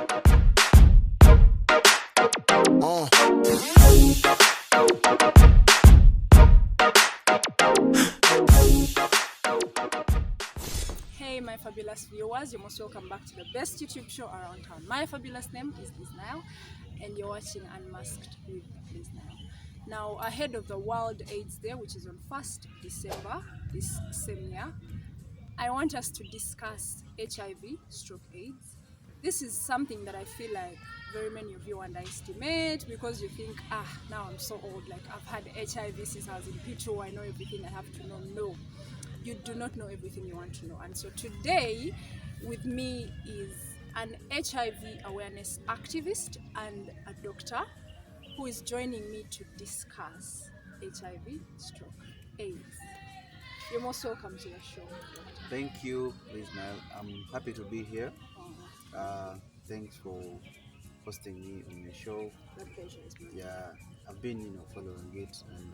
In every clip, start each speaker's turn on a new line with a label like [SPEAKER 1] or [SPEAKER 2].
[SPEAKER 1] Hey my fabulous viewers, you're most welcome back to the best YouTube show around town. My fabulous name is Liz Nile and you're watching Unmasked with Liz Nile. Now ahead of the World AIDS Day, which is on 1st December this same year, I want us to discuss HIV stroke AIDS. This is something that I feel like very many of you underestimate because you think, now I'm so old, like I've had HIV since I was in P2, I know everything I have to know. No, you do not know everything you want to know. And so today with me is an HIV awareness activist and a doctor who is joining me to discuss HIV stroke AIDS. You're most welcome to the show.
[SPEAKER 2] Thank you, Liz Nile. I'm happy to be here. Thanks for hosting me on your show.
[SPEAKER 1] The pleasure is mine.
[SPEAKER 2] Yeah, I've been, following it, and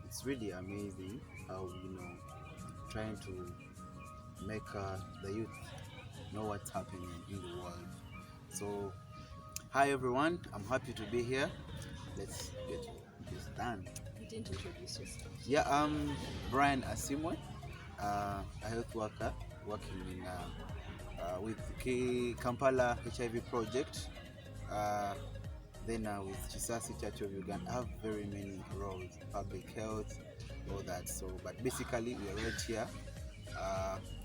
[SPEAKER 2] it's really amazing how, trying to make the youth know what's happening in the world. So, hi everyone. I'm happy to be here. Let's get this done.
[SPEAKER 1] You didn't introduce yourself.
[SPEAKER 2] Yeah, I'm Brian Asimwe, a health worker working in with the Kampala HIV project. Then with Chisasi Church of Uganda. I have very many roles, public health, all that. So, but basically we are right here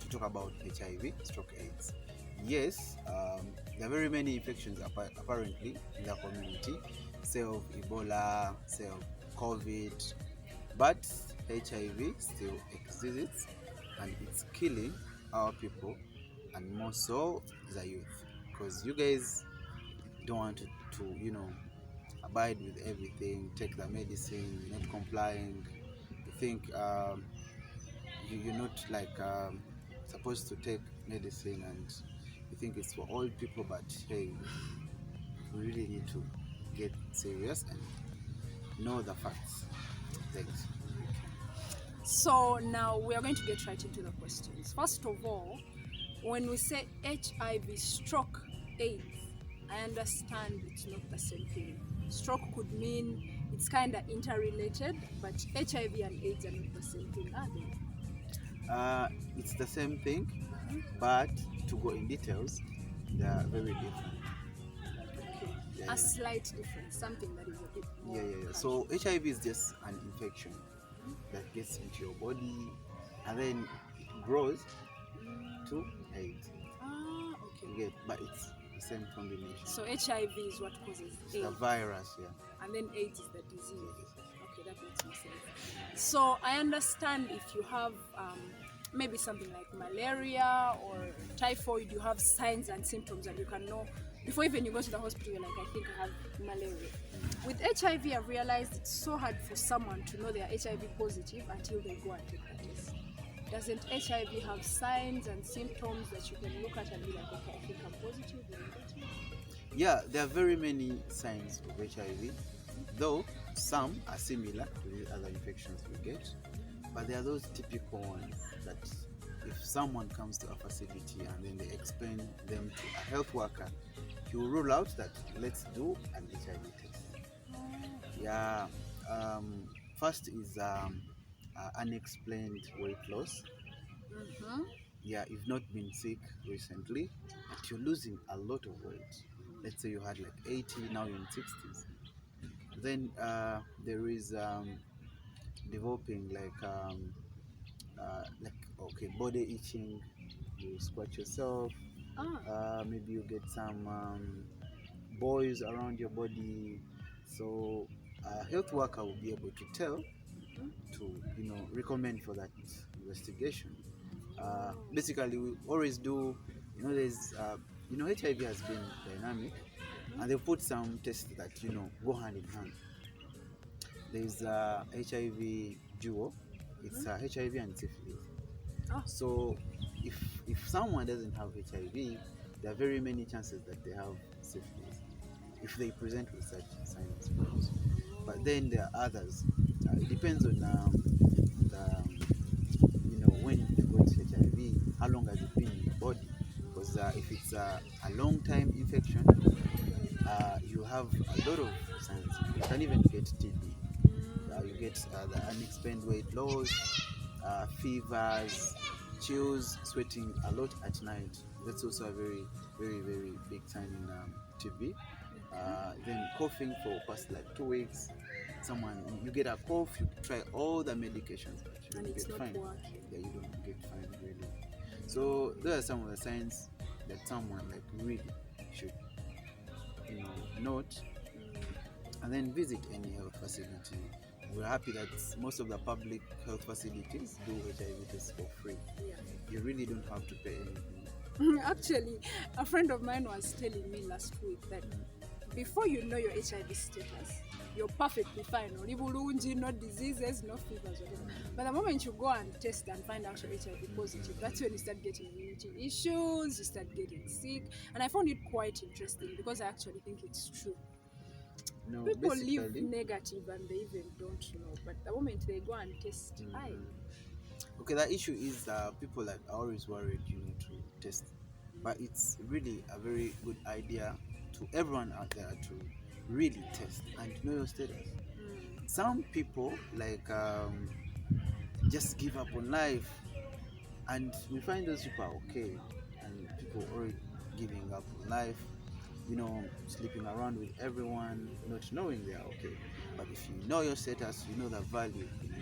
[SPEAKER 2] to talk about HIV, stroke AIDS. Yes, there are very many infections apparently in the community, say of Ebola, say of COVID, but HIV still exists and it's killing our people, and more so the youth, because you guys don't want to abide with everything, take the medicine, you're not complying. You think you're not like supposed to take medicine, and you think it's for old people, but hey, we really need to get serious and know the facts. Thanks.
[SPEAKER 1] So now we are going to get right into the questions. First of all, when we say HIV stroke AIDS, I understand it's not the same thing. Stroke could mean it's kind of interrelated, but HIV and AIDS are not the same thing, are they?
[SPEAKER 2] It's the same thing, but to go in details, they are very different.
[SPEAKER 1] Okay.
[SPEAKER 2] Yeah,
[SPEAKER 1] A slight difference, something that is a bit more.
[SPEAKER 2] Yeah. So HIV is just an infection that gets into your body, and then it grows to AIDS.
[SPEAKER 1] Okay.
[SPEAKER 2] You get, but it's the same combination.
[SPEAKER 1] So HIV is what causes
[SPEAKER 2] It's
[SPEAKER 1] AIDS,
[SPEAKER 2] the virus, yeah.
[SPEAKER 1] and then AIDS is the disease. Okay, that makes more sense. So I understand if you have maybe something like malaria or typhoid, you have signs and symptoms and you can know before even you go to the hospital. You're like, I think I have malaria. With HIV, I've realized it's so hard for someone to know they are HIV positive until they go and take the test. Doesn't HIV have signs and symptoms that you can look at and be like, okay, I think I'm positive or negative?
[SPEAKER 2] Yeah, there are very many signs of HIV, though some are similar to the other infections we get, but there are those typical ones that if someone comes to a facility and then they explain them to a health worker, he will rule out that let's do an HIV test. Yeah, first is unexplained weight loss. Yeah, you've not been sick recently, but you're losing a lot of weight. Let's say you had like 80, now you're in 60s. Then there is developing like body itching. You scratch yourself. Maybe you get some boils around your body. So a health worker will be able to tell to recommend for that investigation. Basically, we always do. There's HIV has been dynamic, and they put some tests that go hand in hand. There's HIV duo. It's HIV and syphilis. So if someone doesn't have HIV, there are very many chances that they have syphilis if they present with such signs. But then there are others. It depends on when they got HIV, how long has it been in the body? Because if it's a long time infection, you have a lot of signs. You can even get TB. You get the unexplained weight loss, fevers, chills, sweating a lot at night. That's also a very, very, very big sign in TB. Then coughing for past like 2 weeks. You get a cough, you try all the medications, but you
[SPEAKER 1] And
[SPEAKER 2] don't
[SPEAKER 1] it's
[SPEAKER 2] get
[SPEAKER 1] not
[SPEAKER 2] fine.
[SPEAKER 1] working.
[SPEAKER 2] Yeah, you don't get fine really. So those are some of the signs that someone like really should, note, and then visit any health facility. We're happy that most of the public health facilities do HIV tests for free.
[SPEAKER 1] Yeah.
[SPEAKER 2] You really don't have to pay anything.
[SPEAKER 1] Actually, a friend of mine was telling me last week that before you know your HIV status, you're perfectly fine. No diseases, no fevers, whatever. But the moment you go and test and find out you're HIV positive, that's when you start getting immunity issues, you start getting sick. And I found it quite interesting because I actually think it's true.
[SPEAKER 2] No,
[SPEAKER 1] People live
[SPEAKER 2] basically,
[SPEAKER 1] negative and they even don't know. But the moment they go and test,
[SPEAKER 2] okay, the issue is people like are always worried, to test, but it's really a very good idea to everyone out there to really test and know your status. Some people like just give up on life, and we find those people are okay, and people already giving up on life, sleeping around with everyone, not knowing they are okay. But if you know your status, you know the value in it.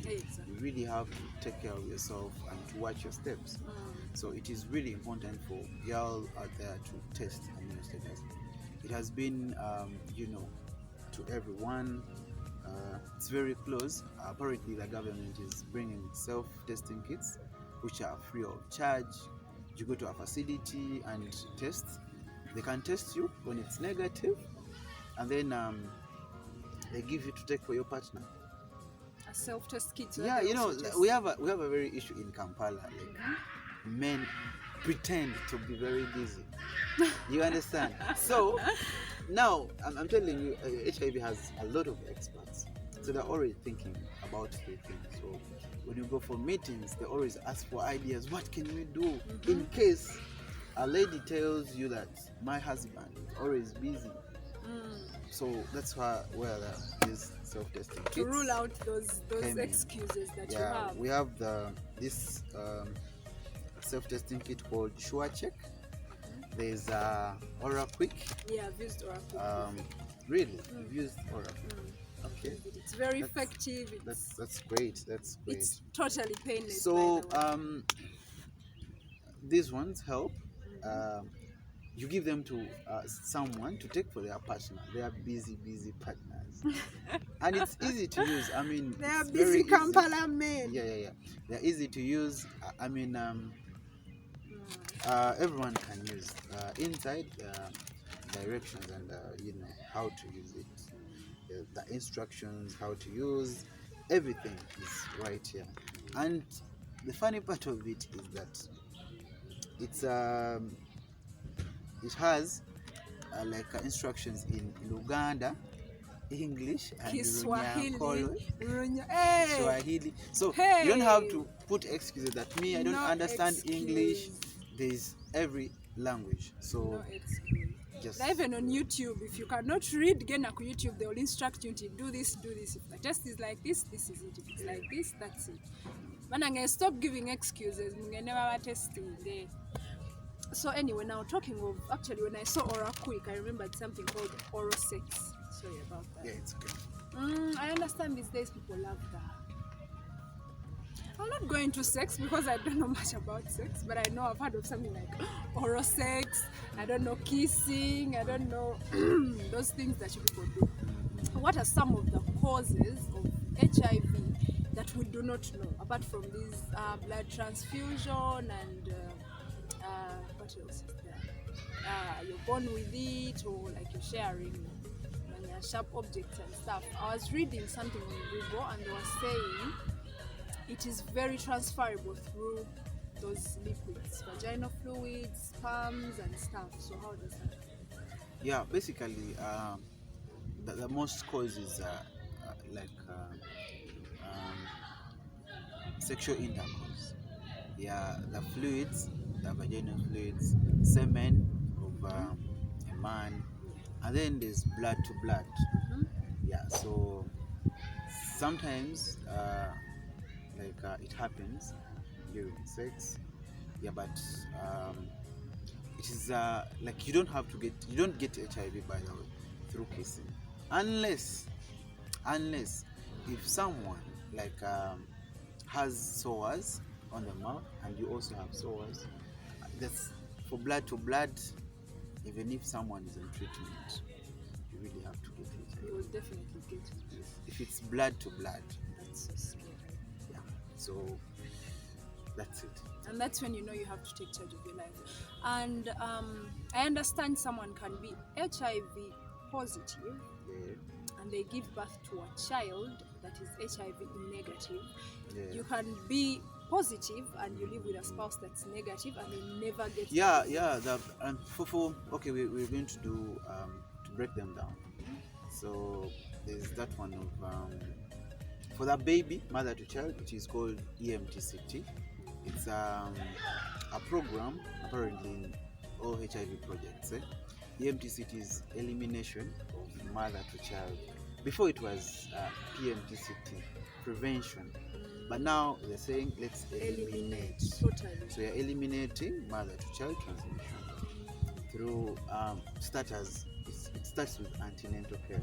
[SPEAKER 1] Exactly.
[SPEAKER 2] You really have to take care of yourself and to watch your steps. So it is really important for y'all out there to test and know your status. It has been, to everyone. It's very close. Apparently, the government is bringing self-testing kits, which are free of charge. You go to a facility and test. They can test you when it's negative, and then they give you to take for your partner.
[SPEAKER 1] A self-test kit. So
[SPEAKER 2] Yeah, we have a very issue in Kampala. Like men pretend to be very busy. You understand? So now I'm telling you, HIV has a lot of experts, so they're already thinking about the thing. So when you go for meetings, they always ask for ideas. What can we do in case a lady tells you that my husband is always busy? So that's where these self-testing kits
[SPEAKER 1] to rule out those
[SPEAKER 2] came in.
[SPEAKER 1] excuses that you
[SPEAKER 2] Yeah,
[SPEAKER 1] have.
[SPEAKER 2] we have this self-testing kit called Sure Check. There's Aura Quick.
[SPEAKER 1] Yeah, I've used Aura Quick.
[SPEAKER 2] Really? You've used Aura Quick? Okay.
[SPEAKER 1] It's very effective.
[SPEAKER 2] That's great. That's great.
[SPEAKER 1] It's totally painless.
[SPEAKER 2] So
[SPEAKER 1] by the way.
[SPEAKER 2] these ones help. You give them to someone to take for their partner. They are busy partners, and it's easy to use. I mean,
[SPEAKER 1] they are
[SPEAKER 2] it's very
[SPEAKER 1] busy Kampala men.
[SPEAKER 2] Yeah. They're easy to use. Everyone can use. Inside directions and how to use it. The instructions, how to use, everything is right here. And the funny part of it is that it has instructions in Luganda, English, and
[SPEAKER 1] Kiswahili.
[SPEAKER 2] Swahili. So you don't have to put excuses that I don't understand English. There's every language. So
[SPEAKER 1] no excuse.
[SPEAKER 2] Just
[SPEAKER 1] even on YouTube, if you cannot read Gena ku YouTube, they will instruct you to do this. If the test is like this is it. If it's like this, that's it. When I stop giving excuses, never testing there. So anyway, now talking of, actually when I saw Aura Quick, I remembered something called oral sex. Sorry about that.
[SPEAKER 2] Yeah, it's okay.
[SPEAKER 1] I understand these days people love that. I'm not going to sex because I don't know much about sex, but I know I've heard of something like oral sex. I don't know kissing. I don't know those things that you people do. What are some of the causes of HIV that we do not know, apart from this blood transfusion and what else is there? You're born with it, or like you're sharing sharp objects and stuff. I was reading something on Google and they were saying it is very transferable through those liquids, vaginal fluids, sperms and stuff. So how does that work?
[SPEAKER 2] Yeah, basically the most causes sexual intercourse. Yeah, the fluids, the vaginal fluids, semen of man, and then there's blood to blood. Yeah, so sometimes it happens during sex. Yeah, but it is you don't get HIV, by the way, through kissing, unless if someone has sores on the mouth and you also have sores. That's for blood to blood. Even if someone is on treatment, you really have to get HIV.
[SPEAKER 1] You will definitely get it.
[SPEAKER 2] Yes. If it's blood to blood,
[SPEAKER 1] That's so scary.
[SPEAKER 2] yeah. So that's it.
[SPEAKER 1] And that's when you know you have to take charge of your life. And I understand someone can be HIV positive,
[SPEAKER 2] Yeah.
[SPEAKER 1] and they give birth to a child that is HIV negative.
[SPEAKER 2] Yeah.
[SPEAKER 1] You can be positive and you live with a spouse that's negative and they never get
[SPEAKER 2] Yeah. Okay, we're going to do to break them down. So there's that one of for that baby, mother to child, which is called EMTCT. It's a program apparently in all HIV projects. EMTCT is elimination of mother to child. Before it was PMTCT, prevention. But now they're saying let's eliminate.
[SPEAKER 1] Totally.
[SPEAKER 2] So you're eliminating mother to child transmission through it starts with antenatal care.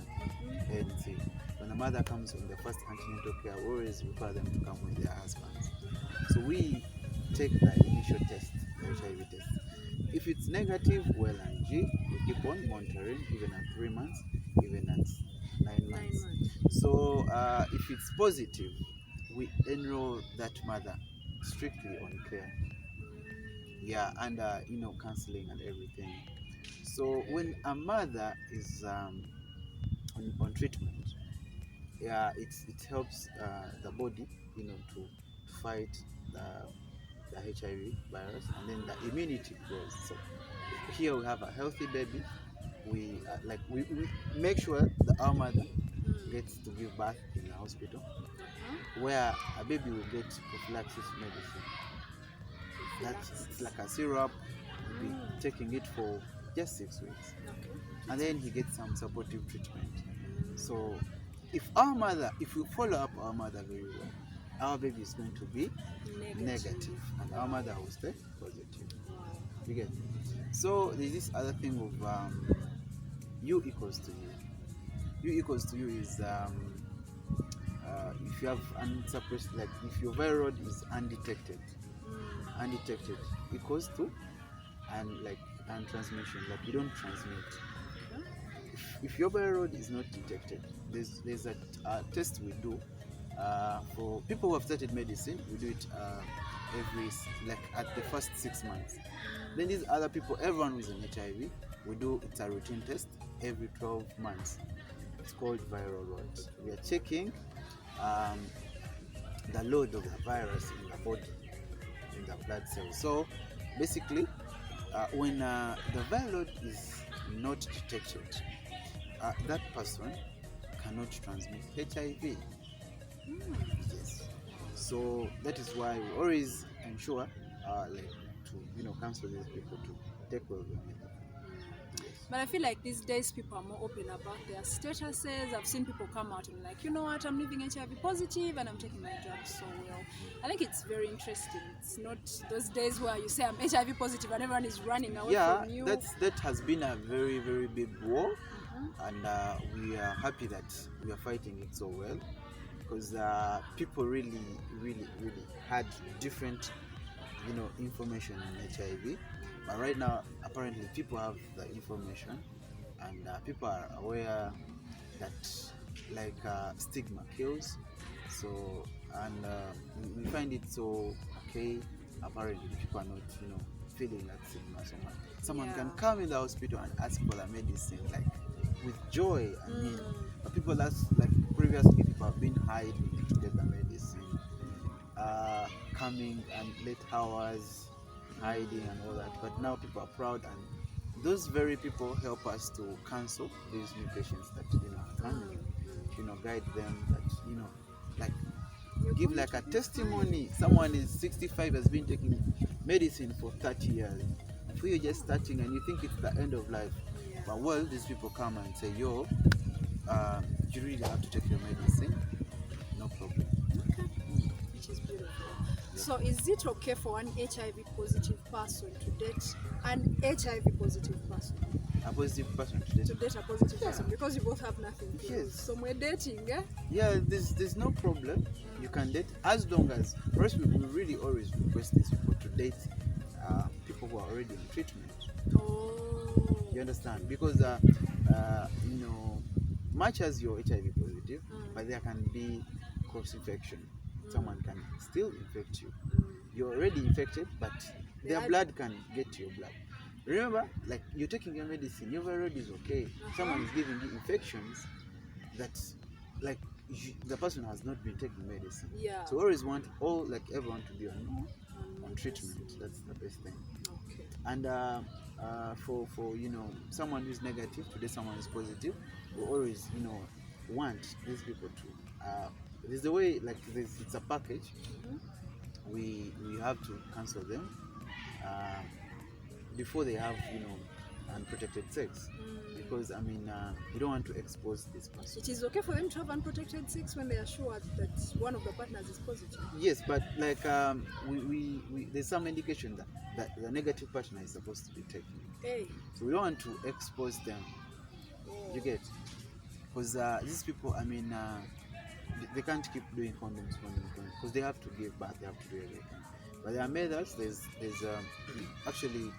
[SPEAKER 2] And see, when a mother comes on the first antenatal care, we always require them to come with their husbands. So we take the initial test, the HIV test. If it's negative, well and G, we keep on monitoring even at 3 months, even at 9 months. So if it's positive, we enroll that mother strictly on care. Yeah, under counseling and everything. So when a mother is on treatment, yeah, it helps the body, to fight the HIV virus, and then the immunity grows. So here we have a healthy baby. We make sure that our mother gets to give birth in a hospital, where a baby will get prophylaxis medicine. It's like a syrup. We'll be taking it for just 6 weeks, and then he gets some supportive treatment. So if we follow up our mother very well, our baby is going to be negative and our mother will stay positive. You get it? So there's this other thing of U equals to U. U equals to U is if you have unsuppressed, like if your viral load is undetected equals to and transmission, like you don't transmit. If your viral load is not detected, there's a test we do for people who have started medicine. We do it at the first 6 months. Then these other people, everyone who is on HIV, it's a routine test every 12 months. It's called viral load. We are checking the load of the virus in the body, in the blood cells. So basically, when the viral load is not detected, that person cannot transmit HIV. Yes. So that is why we always ensure to counsel these people to take well of their medical. Yes.
[SPEAKER 1] But I feel like these days people are more open about their statuses. I've seen people come out and like, you know what, I'm living HIV positive and I'm taking my drugs so well. I think it's very interesting. It's not those days where you say I'm HIV positive and everyone is running away from you.
[SPEAKER 2] That has been a very, very big war. And we are happy that we are fighting it so well, because people really had different information on HIV, but right now apparently people have the information, and people are aware that stigma kills. So and we find it so okay. Apparently people are not feeling that stigma so much. Someone can come in the hospital and ask for the medicine with joy. I mean, but people previously people have been hiding to get the medicine, coming and late hours, hiding and all that. But now people are proud, and those very people help us to counsel these new patients that can guide them, that give a testimony. Someone is 65, has been taking medicine for 30 years. For you just starting and you think it's the end of life. But well, these people come and say, yo, you really have to take your medicine, no problem.
[SPEAKER 1] Okay. Which is beautiful. So is it okay for an HIV positive person to date an HIV positive person?
[SPEAKER 2] A positive person
[SPEAKER 1] To date a positive person, because you both have nothing to lose.
[SPEAKER 2] Yes.
[SPEAKER 1] So we're dating, eh?
[SPEAKER 2] Yeah, there's no problem. You can date as long as first we really always request these people to date people who are already on treatment.
[SPEAKER 1] Oh.
[SPEAKER 2] You understand? Because you know, much as you're HIV positive, but there can be cross infection. Someone can still infect you. You're already infected, but their blood can get to your blood. Remember, like you're taking your medicine, your virus is okay. Someone is giving you infections that, like, the person has not been taking medicine.
[SPEAKER 1] Yeah.
[SPEAKER 2] So we always want everyone to be on treatment. That's the best thing.
[SPEAKER 1] Okay.
[SPEAKER 2] And for you know, someone who's negative today, someone who's positive, we always, you know, want these people to there's the way, like it's a package. We have to cancel them before they have, you know, unprotected sex, because I mean you don't want to expose this person.
[SPEAKER 1] It is okay for them to have unprotected sex when they are sure that one of the partners is positive.
[SPEAKER 2] Yes, but like we there's some indication that the negative partner is supposed to be taken.
[SPEAKER 1] Hey.
[SPEAKER 2] So we don't want to expose them. You get? Because these people, I mean, they can't keep doing condoms, because they have to give birth, they have to do everything. But there are methods. There's actually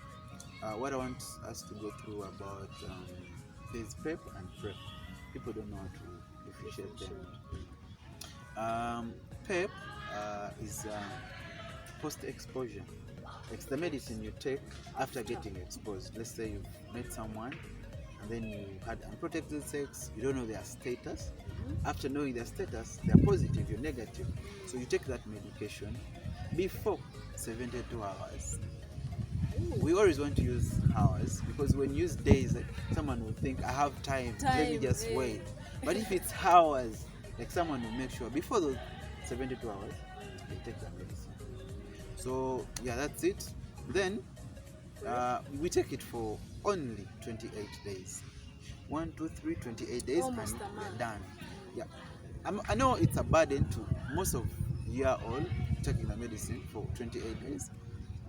[SPEAKER 2] what I want us to go through about there's PrEP and PrEP. People don't know how to differentiate them. PrEP is post-exposure. It's the medicine you take after getting exposed. Let's say you've met someone and then you had unprotected sex, you don't know their status. After knowing their status, they're positive, you're negative. So you take that medication before 72 hours. We always want to use hours, because when you use days, like, someone will think, I have time, let me just wait. But if it's hours, like, someone will make sure before those 72 hours, they take that medicine. So yeah, that's it. Then we take it for only 28 days. 1, 2, 3, 28 days,
[SPEAKER 1] Almost
[SPEAKER 2] and
[SPEAKER 1] a month.
[SPEAKER 2] we're done. Yeah, I know it's a burden to most of year old taking the medicine for 28 days,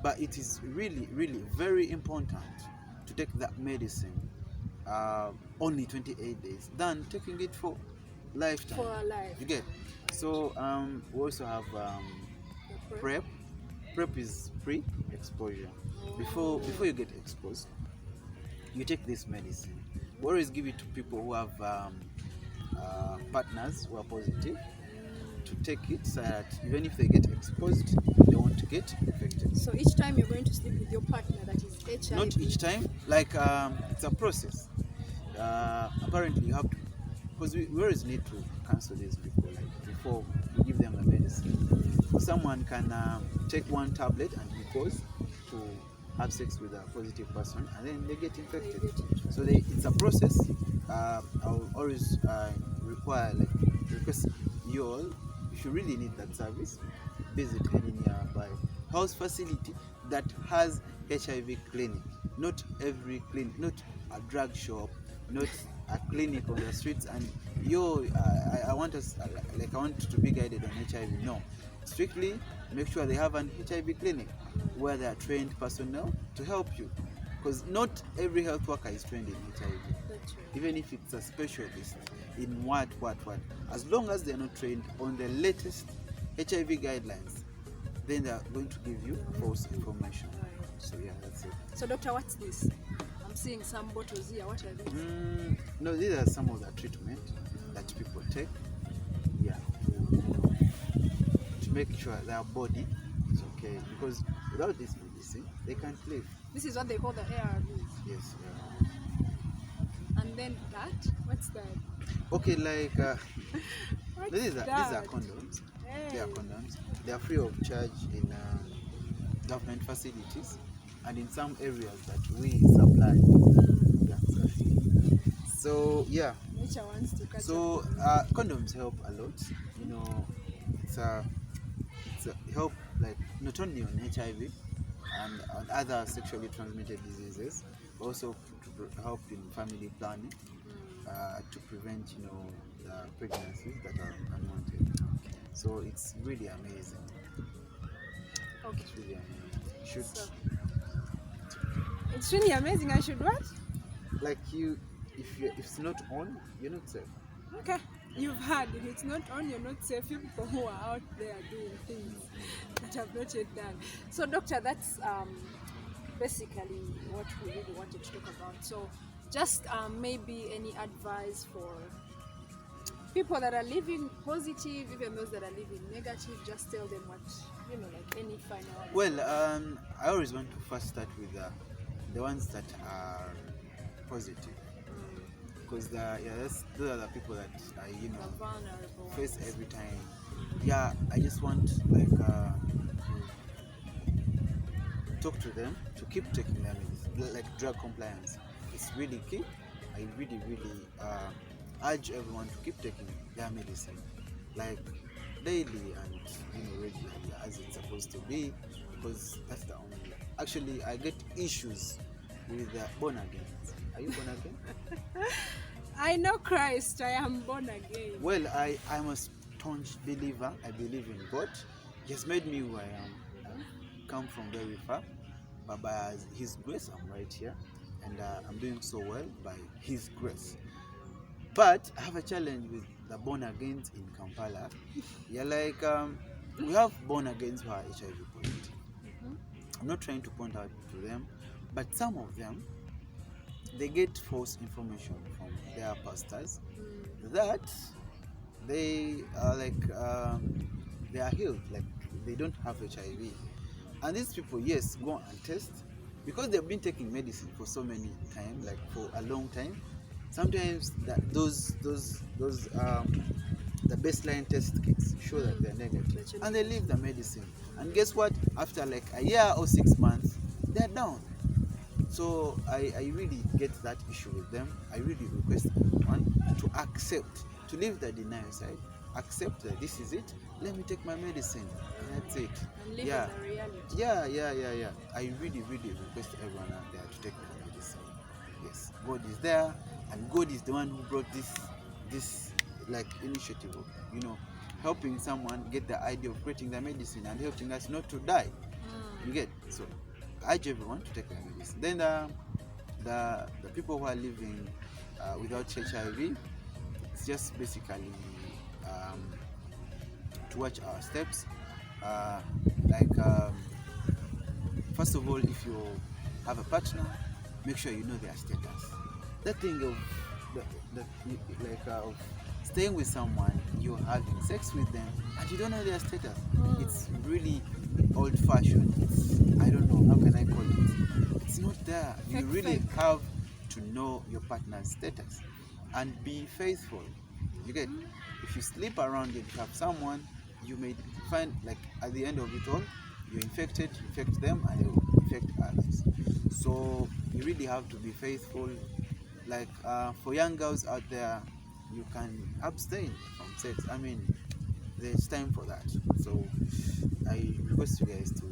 [SPEAKER 2] but it is really, really very important to take that medicine only 28 days than taking it for lifetime.
[SPEAKER 1] For a life.
[SPEAKER 2] You get? So we also have PrEP. PrEP is pre-exposure. Before you get exposed, you take this medicine. We always give it to people who have partners who are positive, to take it so that even if they get exposed, they won't get infected.
[SPEAKER 1] So each time you're going to sleep with your partner that is HIV?
[SPEAKER 2] Not each time, like it's a process. Apparently you have to, because we always need to cancel these people, like before we give them the medicine. So someone can take one tablet and glucose to have sex with a positive person, and then they get infected. So it's a process. I'll always request you all, if you really need that service, visit any nearby health facility that has HIV clinic. Not every clinic, not a drug shop, not a clinic on the streets. And I want us, I want to be guided on HIV. No, strictly make sure they have an HIV clinic where there are trained personnel to help you, because not every health worker is trained in HIV.
[SPEAKER 1] That's right.
[SPEAKER 2] Even if it's a specialist in what, as long as they're not trained on the latest HIV guidelines, then they're going to give you false information.
[SPEAKER 1] Right.
[SPEAKER 2] So yeah, that's it.
[SPEAKER 1] So doctor, what's this? I'm seeing some bottles here. What are these?
[SPEAKER 2] No, these are some of the treatment that people take, yeah, to make sure their body is okay, because without this medicine they can't live.
[SPEAKER 1] This is what they call the ARVs.
[SPEAKER 2] Yes, yeah.
[SPEAKER 1] And then that? What's that?
[SPEAKER 2] Okay, like
[SPEAKER 1] What's
[SPEAKER 2] these are
[SPEAKER 1] that?
[SPEAKER 2] condoms.
[SPEAKER 1] Hey.
[SPEAKER 2] They are condoms. They are free of charge in government facilities and in some areas that we supply. Yeah. So yeah.
[SPEAKER 1] Nature wants to catch
[SPEAKER 2] So
[SPEAKER 1] up.
[SPEAKER 2] condoms help a lot. You know, it's a help, like not only on HIV and on other sexually transmitted diseases, but also to help in family planning, to prevent, the pregnancies that are unwanted. So it's really amazing.
[SPEAKER 1] Okay.
[SPEAKER 2] It's really amazing. Should
[SPEAKER 1] So, it's really amazing. I should what?
[SPEAKER 2] like if it's not on, you're not safe.
[SPEAKER 1] Okay. You've heard, if it's not on, you're not safe. You people who are out there doing things that have not yet done. So, doctor, that's basically what we really wanted to talk about. So, just maybe any advice for people that are living positive, even those that are living negative, just tell them what, like any final advice.
[SPEAKER 2] Well, I always want to first start with the ones that are positive, because those are the people that
[SPEAKER 1] The vulnerable
[SPEAKER 2] face
[SPEAKER 1] ones.
[SPEAKER 2] every time. Yeah, I just want like to talk to them to keep taking their medicine, like drug compliance. It's really key. I really urge everyone to keep taking their medicine, like daily and regularly as it's supposed to be, because that's the only. Actually, I get issues with born again. Are you born again?
[SPEAKER 1] I know Christ, I am born again.
[SPEAKER 2] Well, I'm a staunch believer. I believe in God. He has made me who I am. I've come from very far, but by His grace, I'm right here, and I'm doing so well by His grace. But I have a challenge with the born agains in Kampala. Yeah, like we have born agains who are HIV positive. I'm not trying to point out to them, but some of them, they get false information from their pastors that they are like they are healed, like they don't have HIV. And these people, yes, go and test because they've been taking medicine for so many time, like for a long time. Sometimes those the baseline test kits show that they're negative, and they leave the medicine. And guess what? After like a year or 6 months, they're down. So I really get that issue with them. I really request everyone to accept, to leave the denial side, accept that this is it. Let me take my medicine. And that's it.
[SPEAKER 1] And live
[SPEAKER 2] Yeah.
[SPEAKER 1] in the reality.
[SPEAKER 2] Yeah. I really request everyone out there to take their medicine. Yes, God is there, and God is the one who brought this like initiative of, helping someone get the idea of creating the medicine and helping us not to die. You get? So I urge everyone to take their medicine. Then the people who are living without HIV, it's just basically to watch our steps. First of all, if you have a partner, make sure you know their status. That thing of of staying with someone, you're having sex with them, and you don't know their status. It's really old-fashioned. I don't know, how can I call it? It's not there. You really have to know your partner's status and be faithful. You get? If you sleep around and you have someone, you may find, like, at the end of it all, you're infected, infect them, and they will infect others. So you really have to be faithful. Like for young girls out there, you can abstain from sex. I mean, there's time for that. So I request you guys to,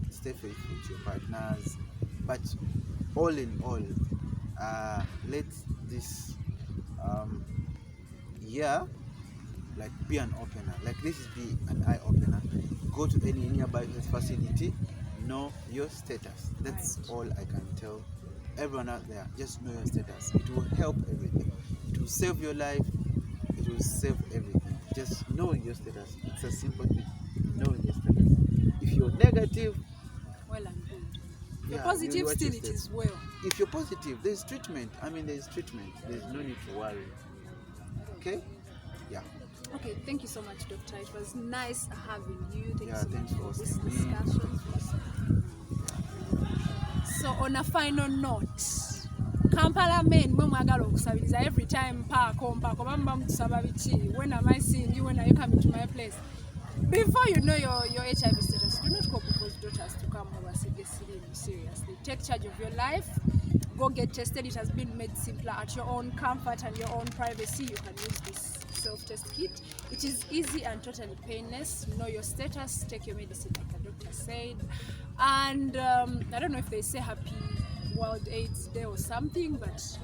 [SPEAKER 2] stay faithful to your partners. But all in all, let this year like be an opener. Like this is be an eye opener. Go to any nearby facility, know your status. That's all I can tell everyone out there. Just know your status. It will help everything. It will save your life. It will save everything. Just know your status. It's a simple thing. Know your status. If you're negative,
[SPEAKER 1] Well and good. If
[SPEAKER 2] yeah,
[SPEAKER 1] you're positive,
[SPEAKER 2] you watch
[SPEAKER 1] still
[SPEAKER 2] your
[SPEAKER 1] it
[SPEAKER 2] steps.
[SPEAKER 1] is well.
[SPEAKER 2] If you're positive, there's treatment. I mean, there's treatment. There's no need to worry. Okay? Yeah.
[SPEAKER 1] Okay, thank you so much, Doctor. It was nice having you. Thank you so
[SPEAKER 2] Thanks
[SPEAKER 1] much
[SPEAKER 2] for
[SPEAKER 1] for this
[SPEAKER 2] hosting me.
[SPEAKER 1] discussion. So on a final note, Kampala men mwe mwagala okusabiriza every time mpaako bamba mutusaba biki, when am I seeing you, when are you coming to my place? Before you know your HIV status, do not call people's daughters to come over seriously. Take charge of your life. Go get tested. It has been made simpler at your own comfort and your own privacy. You can use this self-test kit. It is easy and totally painless. Know your status. Take your medicine like the doctor said. And I don't know if they say Happy World AIDS Day or something, but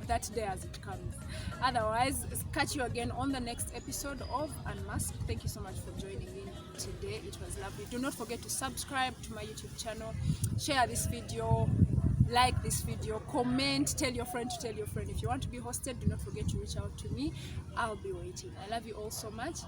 [SPEAKER 1] that day as it comes. Otherwise, catch you again on the next episode of Unmasked. Thank you so much for joining in today. It was lovely. Do not forget to subscribe to my YouTube channel, share this video, like this video, comment, tell your friend to tell your friend. If you want to be hosted, do not forget to reach out to me. I'll be waiting. I love you all so much.